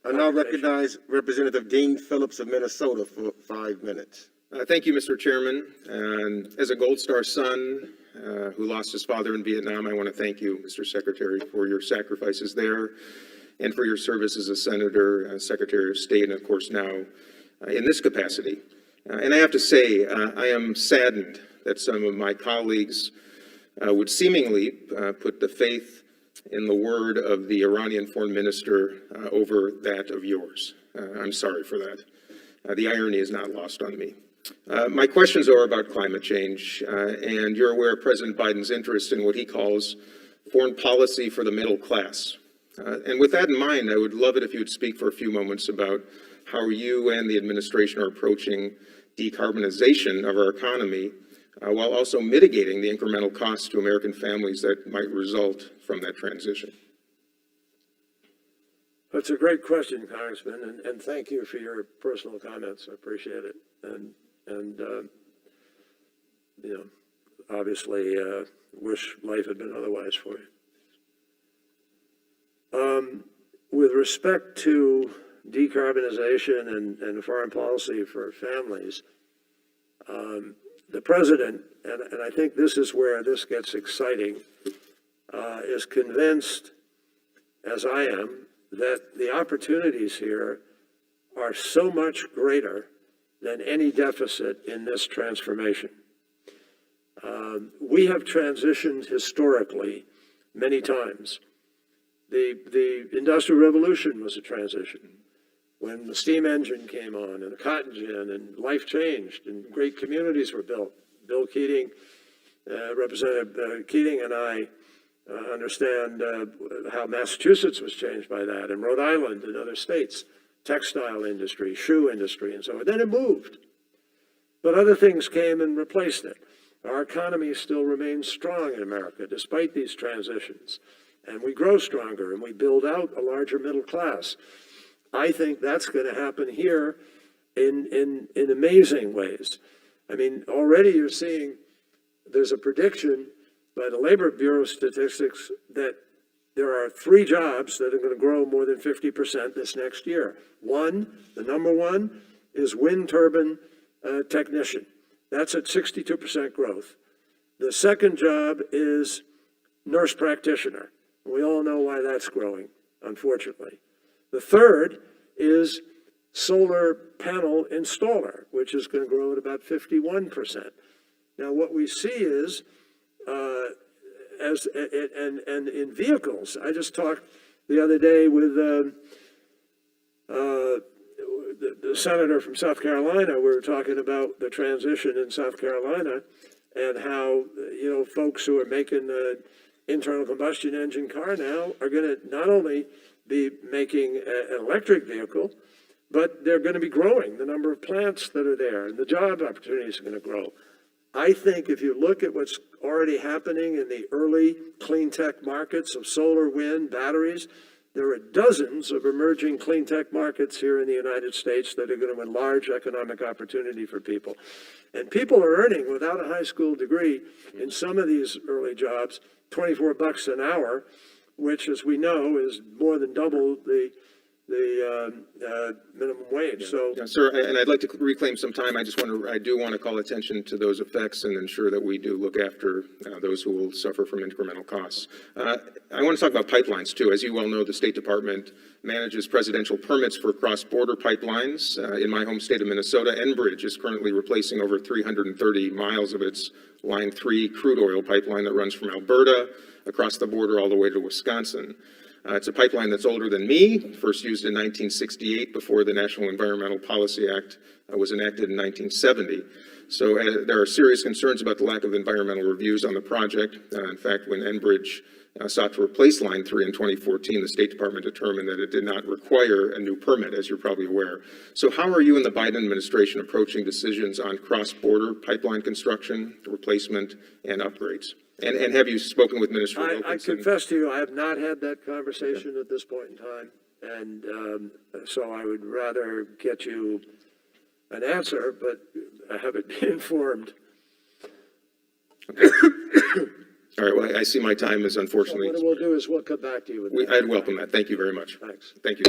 I now recognize Representative Dean Phillips of Minnesota for 5 minutes. Thank you, Mr. Chairman. And as a Gold Star son who lost his father in Vietnam, I want to thank you, Mr. Secretary, for your sacrifices there and for your service as a Senator, Secretary of State, and of course now in this capacity. And I have to say, I am saddened that some of my colleagues would seemingly put the faith in the word of the Iranian foreign minister over that of yours. I'm sorry for that. The irony is not lost on me. My questions are about climate change, and you're aware of President Biden's interest in what he calls foreign policy for the middle class. And with that in mind, I would love it if you would speak for a few moments about how you and the administration are approaching decarbonization of our economy while also mitigating the incremental costs to American families that might result from that transition. That's a great question, Congressman, and thank you for your personal comments. I appreciate it. And you know, obviously wish life had been otherwise for you. With respect to decarbonization and foreign policy for families, the president, and I think this is where this gets exciting, is convinced, as I am, that the opportunities here are so much greater than any deficit in this transformation. We have transitioned historically many times. The Industrial Revolution was a transition. When the steam engine came on and the cotton gin and life changed and great communities were built. Bill Keating, Representative Keating and I understand how Massachusetts was changed by that, and Rhode Island and other states, textile industry, shoe industry, and so on. Then it moved. But other things came and replaced it. Our economy still remains strong in America despite these transitions. And we grow stronger and we build out a larger middle class. I think that's going to happen here in amazing ways. I mean, already you're seeing there's a prediction by the Labor Bureau statistics that there are 3 jobs that are going to grow more than 50% this next year. The number one is wind turbine technician. That's at 62% growth. The second job is nurse practitioner. We all know why that's growing, unfortunately. The third is solar panel installer, which is going to grow at about 51%. Now, what we see is, and in vehicles, I just talked the other day with the senator from South Carolina. We were talking about the transition in South Carolina and how, you know, folks who are making the internal combustion engine car now are going to not only be making an electric vehicle, but they're going to be growing the number of plants that are there, and the job opportunities are going to grow. I think if you look at what's already happening in the early clean tech markets of solar, wind, batteries, there are dozens of emerging clean tech markets here in the United States that are going to enlarge economic opportunity for people. And people are earning, without a high school degree, in some of these early jobs, $24 an hour, which, as we know, is more than double the minimum wage. So, yeah, sir, and I'd like to reclaim some time. I do want to call attention to those effects and ensure that we do look after those who will suffer from incremental costs. I want to talk about pipelines too. As you well know, the State Department manages presidential permits for cross-border pipelines. In my home state of Minnesota, Enbridge is currently replacing over 330 miles of its Line 3 crude oil pipeline that runs from Alberta across the border all the way to Wisconsin. It's a pipeline that's older than me, first used in 1968 before the National Environmental Policy Act was enacted in 1970. So there are serious concerns about the lack of environmental reviews on the project. In fact, when Enbridge sought to replace Line 3 in 2014, the State Department determined that it did not require a new permit, as you're probably aware. So how are you and the Biden administration approaching decisions on cross-border pipeline construction, replacement, and upgrades? And have you spoken with Minister Wilkinson? I confess to you, I have not had that conversation at this point in time. And so I would rather get you an answer, but I haven't been informed. Okay. All right, well, I see my time is unfortunately. So what we'll do is we'll come back to you with that. I'd welcome that. Thank you very much. Thanks. Thank you.